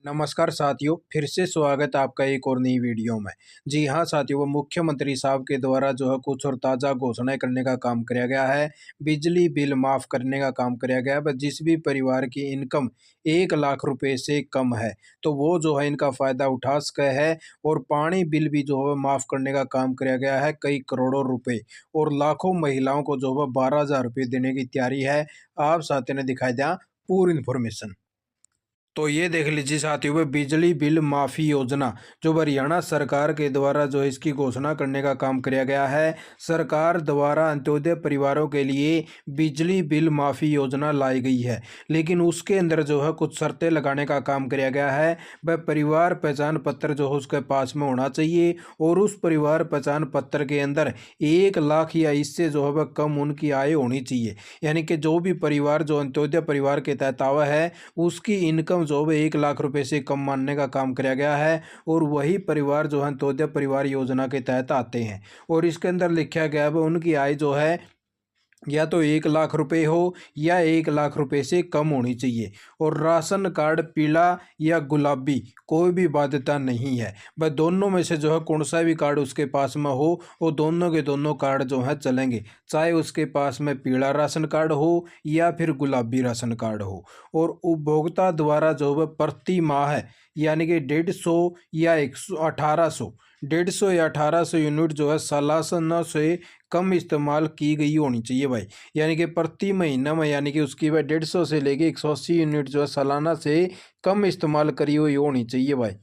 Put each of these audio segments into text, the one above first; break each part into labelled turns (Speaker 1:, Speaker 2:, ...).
Speaker 1: नमस्कार साथियों, फिर से स्वागत है आपका एक और नई वीडियो में। जी हाँ साथियों, वो मुख्यमंत्री साहब के द्वारा जो है कुछ और ताज़ा घोषणाएं करने का काम किया गया है। बिजली बिल माफ़ करने का काम किया गया है। बस जिस भी परिवार की इनकम 1 लाख रुपए से कम है, तो वो जो है इनका फ़ायदा उठा सके है। और पानी बिल भी जो है माफ़ करने का काम किया गया है, कई करोड़ों रुपए। और लाखों महिलाओं को जो है 12,000 रुपये देने की तैयारी है। आप साथियों ने दिखाई दिया पूरी इन्फॉर्मेशन। तो ये देख लीजिए साथियों, वो बिजली बिल माफ़ी योजना जो हरियाणा सरकार के द्वारा जो है इसकी घोषणा करने का काम किया गया है। सरकार द्वारा अंत्योदय परिवारों के लिए बिजली बिल माफ़ी योजना लाई गई है, लेकिन उसके अंदर जो है कुछ शर्तें लगाने का काम किया गया है। वह परिवार पहचान पत्र जो है उसके पास में होना चाहिए, और उस परिवार पहचान पत्र के अंदर 1 लाख या इससे जो है वह कम उनकी आय होनी चाहिए। यानी कि जो भी परिवार जो अंत्योदय परिवार के तहत आवा है, उसकी इनकम जो है 1 लाख रुपए से कम मानने का काम किया गया है। और वही परिवार जो है अंत्योदय परिवार योजना के तहत आते हैं। और इसके अंदर लिखा गया है उनकी आय जो है या तो 1 लाख रुपए हो या 1 लाख रुपए से कम होनी चाहिए। और राशन कार्ड पीला या गुलाबी कोई भी बाध्यता नहीं है। वह दोनों में से जो है कौन सा भी कार्ड उसके पास में हो, वो दोनों के दोनों कार्ड जो है चलेंगे, चाहे उसके पास में पीला राशन कार्ड हो या फिर गुलाबी राशन कार्ड हो। और उपभोक्ता द्वारा जो है प्रति माह है, यानी कि 150 या 1800 150 या 1800 यूनिट जो है सालाना से कम इस्तेमाल की गई होनी चाहिए भाई। यानी कि प्रति महीना में, यानी कि उसकी भाई 150 से लेके 180 यूनिट जो है सालाना से कम इस्तेमाल करी हुई होनी चाहिए भाई।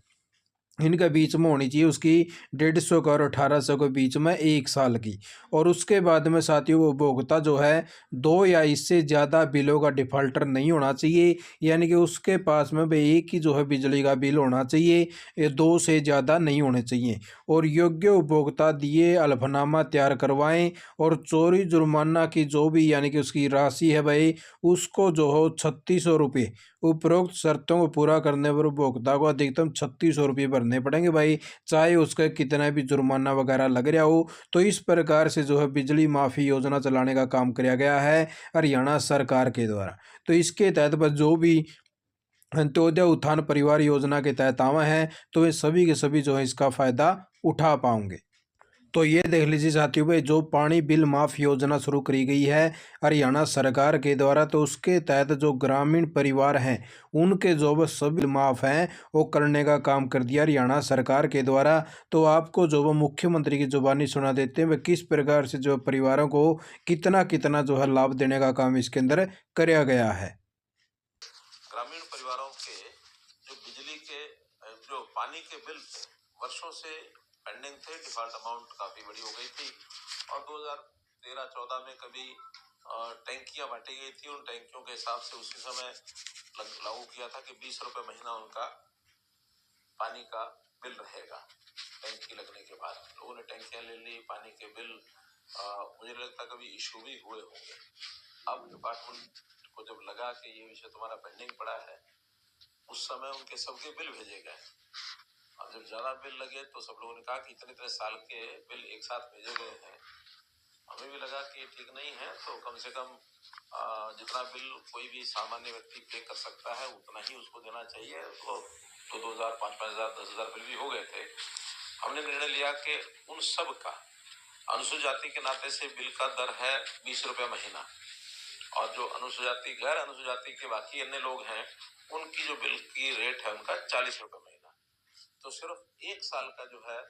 Speaker 1: इनके बीच में होनी चाहिए उसकी 150 का और 1800 के बीच में 1 साल की। और उसके बाद में साथियों, वो उपभोक्ता जो है 2 या इससे ज़्यादा बिलों का डिफाल्टर नहीं होना चाहिए। यानी कि उसके पास में भाई एक ही जो है बिजली का बिल होना चाहिए, ये 2 से ज़्यादा नहीं होने चाहिए। और योग्य उपभोक्ता दिए हलफनामा तैयार करवाएं। और चोरी जुर्माना की जो भी यानी कि उसकी राशि है भाई, उसको जो हो 3600 रुपये, उपरोक्त शर्तों को पूरा करने पर उपभोक्ता को अधिकतम 3600 रुपये भरने पड़ेंगे भाई, चाहे उसका कितना भी जुर्माना वगैरह लग रहा हो। तो इस प्रकार से जो है बिजली माफ़ी योजना चलाने का काम किया गया है हरियाणा सरकार के द्वारा। तो इसके तहत बस जो भी अंत्योदय उत्थान परिवार योजना के तहत आवे हैं, तो वे सभी के सभी जो है इसका फ़ायदा उठा पाओगे। तो ये देख लीजिए साथियों भाई, जो पानी बिल माफ़ योजना शुरू करी गई है हरियाणा सरकार के द्वारा, तो उसके तहत जो ग्रामीण परिवार हैं उनके जो वो सभी बिल माफ़ हैं, वो करने का काम कर दिया हरियाणा सरकार के द्वारा। तो आपको जो वो मुख्यमंत्री की जुबानी सुना देते हैं, वह किस प्रकार से जो परिवारों को कितना कितना जो है लाभ देने का काम इसके अंदर कराया गया है।
Speaker 2: ग्रामीण परिवारों के जो बिजली के जो पानी के बिल थे, वर्षों से पेंडिंग थे। डिफॉल्ट अमाउंट काफी बड़ी हो गई थी और 2013-14 में कभी टैंकियां बांटी गई थी। उन टैंकियों के हिसाब से उसी समय लागू किया था कि 20 रुपए महीना उनका पानी का बिल रहेगा। टैंकी लगने के बाद लोगों ने टैंकियां ले ली। पानी के बिल मुझे लगता कभी इशू भी हुए होंगे। अब डिपार्टमेंट को जब लगा कि ये विषय तुम्हारा पेंडिंग पड़ा है, उस समय उनके सबके बिल भेजे गए। और जब ज्यादा बिल लगे तो सब लोगों ने कहा कि इतने इतने साल के बिल एक साथ भेजे गए हैं। हमें भी लगा कि ये ठीक नहीं है, तो कम से कम जितना बिल कोई भी सामान्य व्यक्ति पे कर सकता है उतना ही उसको देना चाहिए। तो 2,000, 5,000, 10,000 बिल भी हो गए थे। हमने निर्णय लिया कि उन सब का अनुसूचित जाति के नाते से बिल का दर है 20 रुपये महीना, और जो अनुसूचित जाति गैर अनुसूचित जाति के बाकी अन्य लोग हैं उनकी जो बिल की रेट है उनका 40 रुपये महीना। तो सिर्फ 1 साल का जो है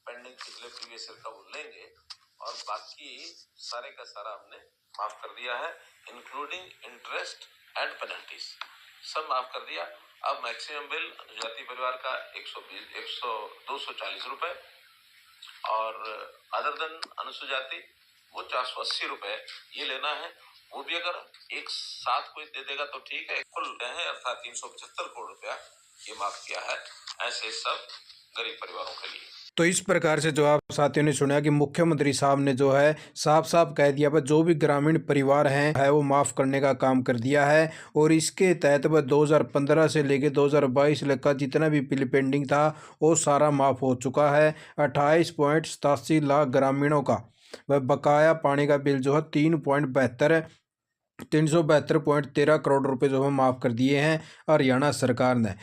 Speaker 2: पेंडिंग पिछले प्रीवियस ईयर का वो लेंगे और बाकी सारे का सारा हमने माफ कर दिया है, इंक्लूडिंग इंटरेस्ट एंड पेनल्टीज सब माफ कर दिया। अब मैक्सिमम बिल अनुजाति परिवार का 240 रुपए और अदर देन अनुसूचित जाति वो 480 रुपए ये लेना है। वो भी अगर एक साथ कोई दे देगा तो ठीक है। कुल है अर्थात 375 करोड़ रुपया ये माफ किया है ऐसे सब गरीब परिवारों के लिए।
Speaker 1: तो इस प्रकार से जो आप साथियों ने सुना कि मुख्यमंत्री साहब ने जो है साफ साफ कह दिया पर जो भी ग्रामीण परिवार हैं है वो माफ़ करने का काम कर दिया है। और इसके तहत वह 2015 से लेकर 2022 तक का जितना भी बिल पेंडिंग था वो सारा माफ़ हो चुका है। 28.87 लाख ग्रामीणों का वह बकाया पानी का बिल जो है 3.72 372.13 करोड़ रुपए जो है माफ़ कर दिए हैं हरियाणा सरकार ने।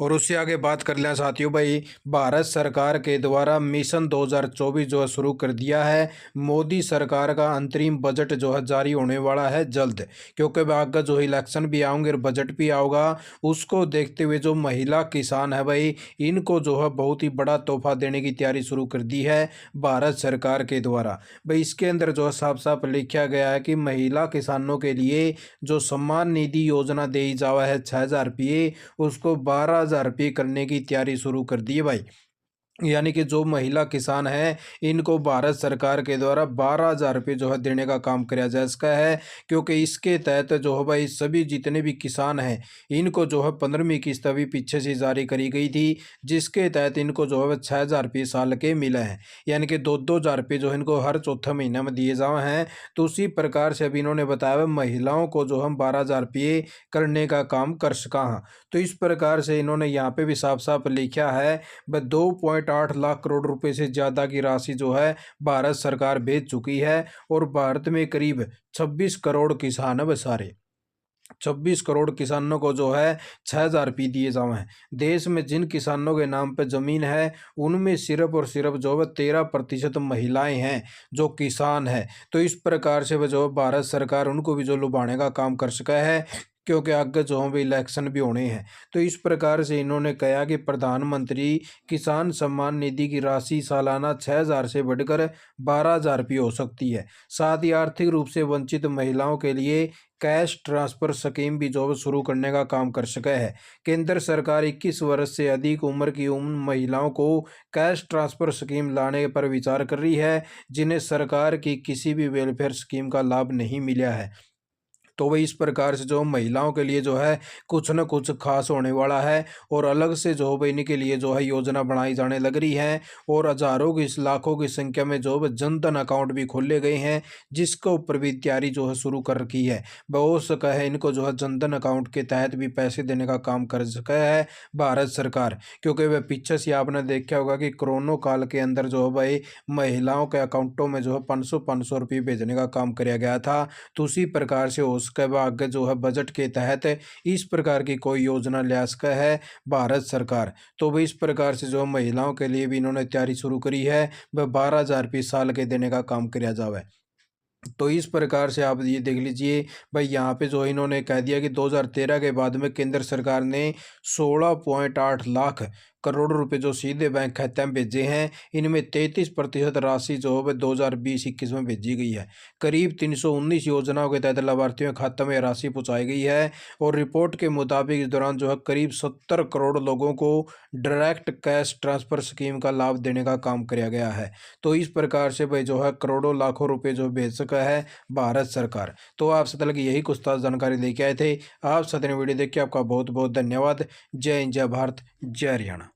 Speaker 1: और उससे आगे बात कर लें साथियों भाई, भारत सरकार के द्वारा मिशन 2024 जो है शुरू कर दिया है। मोदी सरकार का अंतरिम बजट जो है जारी होने वाला है जल्द, क्योंकि आगे जो इलेक्शन भी आएंगे और बजट भी आएगा। उसको देखते हुए जो महिला किसान है भाई, इनको जो है बहुत ही बड़ा तोहफा देने की तैयारी शुरू कर दी है भारत सरकार के द्वारा। भाई इसके अंदर जो है साफ साफ लिखा गया है कि महिला किसानों के लिए जो सम्मान निधि योजना दी जावा है 6,000 रुपये, उसको 12,000 रुपये करने की तैयारी शुरू कर दी है भाई। यानी कि जो महिला किसान है, इनको भारत सरकार के द्वारा 12,000 रुपये जो है देने का काम किया जा इसका है, क्योंकि इसके तहत जो है भाई सभी जितने भी किसान हैं, इनको जो है 15वीं किस्त अभी पीछे से जारी करी गई थी, जिसके तहत इनको जो है 6,000 रुपये साल के मिले हैं। यानी कि 2,000 रुपये जो है इनको हर चौथे महीने में दिए जाए हैं। तो उसी प्रकार से अभी इन्होंने बताया महिलाओं को जो हम 12,000 रुपये करने का काम कर सका हाँ। तो इस प्रकार से इन्होंने यहाँ पे भी साफ साफ लिखा है, वह 2.8 लाख करोड़ रुपए से ज़्यादा की राशि जो है भारत सरकार भेज चुकी है। और भारत में करीब 26 करोड़ किसान है, सारे 26 करोड़ किसानों को जो है 6,000 रुपये दिए जाए हैं। देश में जिन किसानों के नाम पर ज़मीन है, उनमें सिर्फ और सिर्फ जो है 13% महिलाएं हैं जो किसान है। तो इस प्रकार से वह जो भारत सरकार उनको भी जो लुभाने का काम कर सका है, क्योंकि आगे जो है इलेक्शन भी होने हैं। तो इस प्रकार से इन्होंने कहा कि प्रधानमंत्री किसान सम्मान निधि की राशि सालाना 6,000 से बढ़कर 12,000 रुपये हो सकती है। साथ ही आर्थिक रूप से वंचित महिलाओं के लिए कैश ट्रांसफर स्कीम भी जो शुरू करने का काम कर सका है। केंद्र सरकार 21 वर्ष से अधिक उम्र की उन महिलाओं को कैश ट्रांसफर स्कीम लाने पर विचार कर रही है, जिन्हें सरकार की किसी भी वेलफेयर स्कीम का लाभ नहीं मिला है। तो वही इस प्रकार से जो महिलाओं के लिए जो है कुछ न कुछ खास होने वाला है, और अलग से जो है इनके लिए जो है योजना बनाई जाने लग रही है। और हजारों की लाखों की संख्या में जो है जनधन अकाउंट भी खोले गए हैं, जिसके ऊपर भी तैयारी जो है शुरू कर रखी है। हो सका है इनको जो है जनधन अकाउंट के तहत भी पैसे देने का काम कर सका है भारत सरकार, क्योंकि वह पीछे से आपने देखा होगा कि कोरोना काल के अंदर जो है भाई महिलाओं के अकाउंटों में जो है 500 रुपये भेजने का काम किया गया था। तो उसी प्रकार से उसके बाद जो है बजट के तहत इस प्रकार की कोई योजना ले सका है भारत सरकार। तो वह इस प्रकार से जो महिलाओं के लिए भी इन्होंने तैयारी शुरू करी है, वह 12,000 रुपये साल के देने का काम किया जावे। तो इस प्रकार से आप ये देख लीजिए भाई, यहाँ पे जो इन्होंने कह दिया कि 2013 के बाद में केंद्र सरकार ने 16.8 लाख करोड़ रुपए जो सीधे बैंक खाते में भेजे हैं, इनमें 33% राशि जो है 2020-21 में भेजी गई है। करीब 319 योजनाओं के तहत लाभार्थियों के खाते में राशि पहुँचाई गई है। और रिपोर्ट के मुताबिक इस दौरान जो है करीब 70 करोड़ लोगों को डायरेक्ट कैश ट्रांसफर स्कीम का लाभ देने का काम किया गया है। तो इस प्रकार से भाई जो है करोड़ों लाखों रुपए जो भेज सका है भारत सरकार। तो आप सतल की यही कुछ ताज़ा जानकारी लेके आए थे। आप सतन वीडियो देख के आपका बहुत बहुत धन्यवाद। जय हिंद, जय भारत, जय हरियाणा।